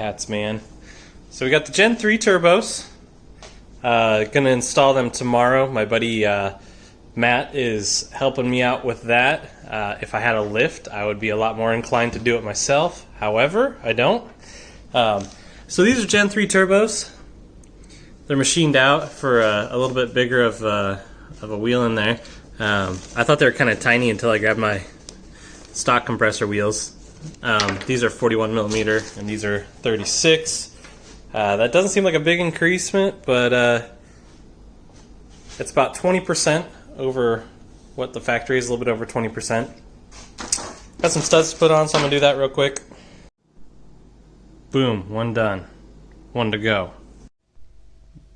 cats, man. So we got the Gen 3 turbos. Gonna install them tomorrow. My buddy Matt is helping me out with that. If I had a lift, I would be a lot more inclined to do it myself. However, I don't. So these are Gen 3 turbos. They're machined out for a little bit bigger of a wheel in there. I thought they were kind of tiny until I grabbed my stock compressor wheels. These are 41 millimeter and these are 36. That doesn't seem like a big increasement, but it's about 20% over what the factory is, a little bit over 20%. Got some studs to put on, so I'm going to do that real quick. Boom, one done. One to go.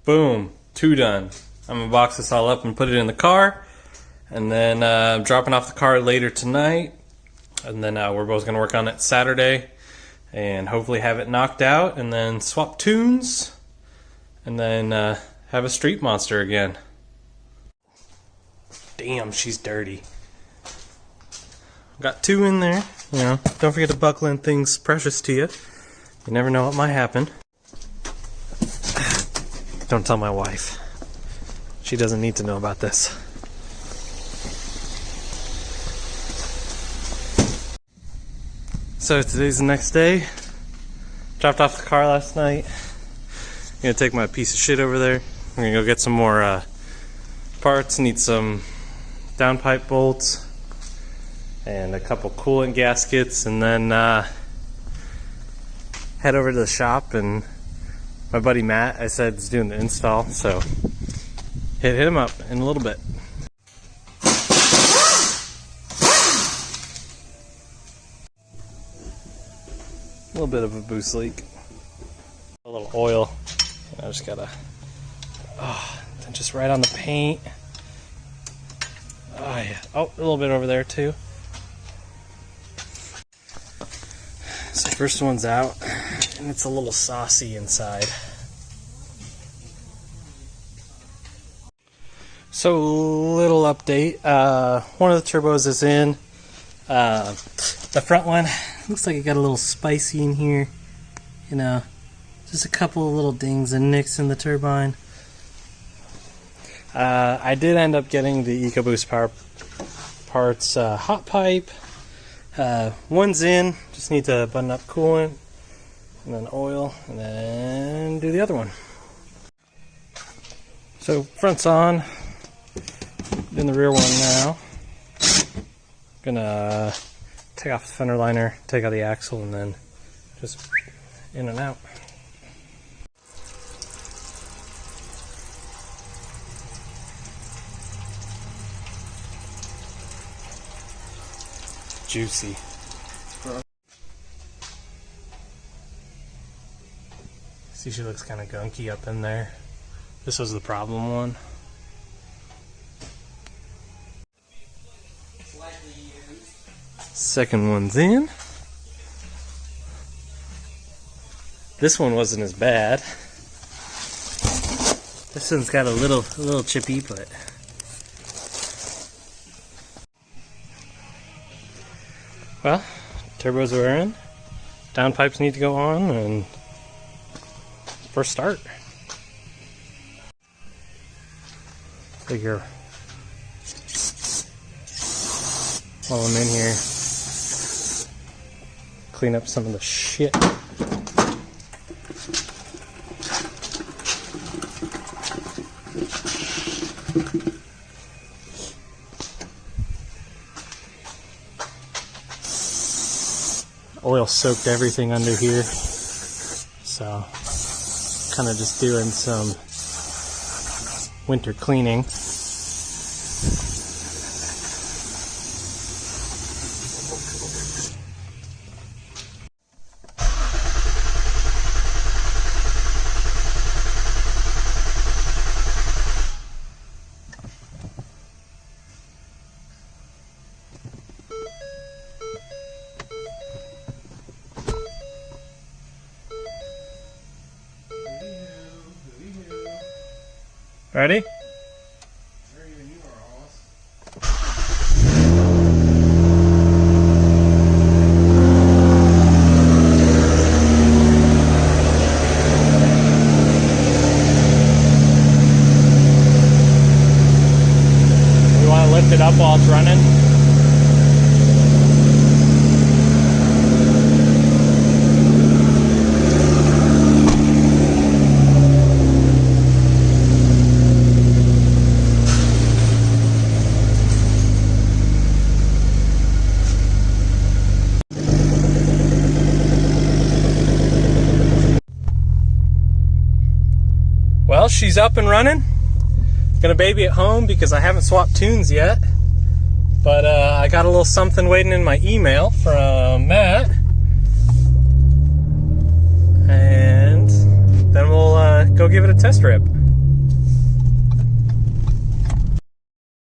Boom, two done. I'm going to box this all up and put it in the car, and then I'm dropping off the car later tonight, and then we're both going to work on it Saturday and hopefully have it knocked out, and then swap tunes, and then have a street monster again. Damn, she's dirty. Got two in there, you know. Don't forget to buckle in things precious to you. You never know what might happen. Don't tell my wife. She doesn't need to know about this. So today's the next day. Dropped off the car last night. I'm gonna take my piece of shit over there. I'm gonna go get some more parts. Need some downpipe bolts and a couple coolant gaskets, and then head over to the shop. And my buddy Matt, I said, is doing the install, so hit him up in a little bit. A little bit of a boost leak. A little oil. And I just gotta, just right on the paint. Oh yeah. Oh, a little bit over there too. So first one's out, and it's a little saucy inside. So little update. One of the turbos is in. The front one looks like it got a little spicy in here. You know, just a couple of little dings and nicks in the turbine. I did end up getting the EcoBoost Power Parts hot pipe. One's in, just need to button up coolant, and then oil, and then do the other one. So front's on, in the rear one now. Gonna take off the fender liner, take out the axle, and then just in and out. Juicy. See, she looks kind of gunky up in there. This was the problem one. Second one's in. This one wasn't as bad. This one's got a little chippy, but well, turbos are in. Downpipes need to go on, and first start. Figure while I'm in here, clean up some of the shit. Oil soaked everything under here, so kind of just doing some winter cleaning. Ready? up while it's running. Well, she's up and running. Gonna baby at home because I haven't swapped tunes yet. But I got a little something waiting in my email from Matt. And then we'll go give it a test rip.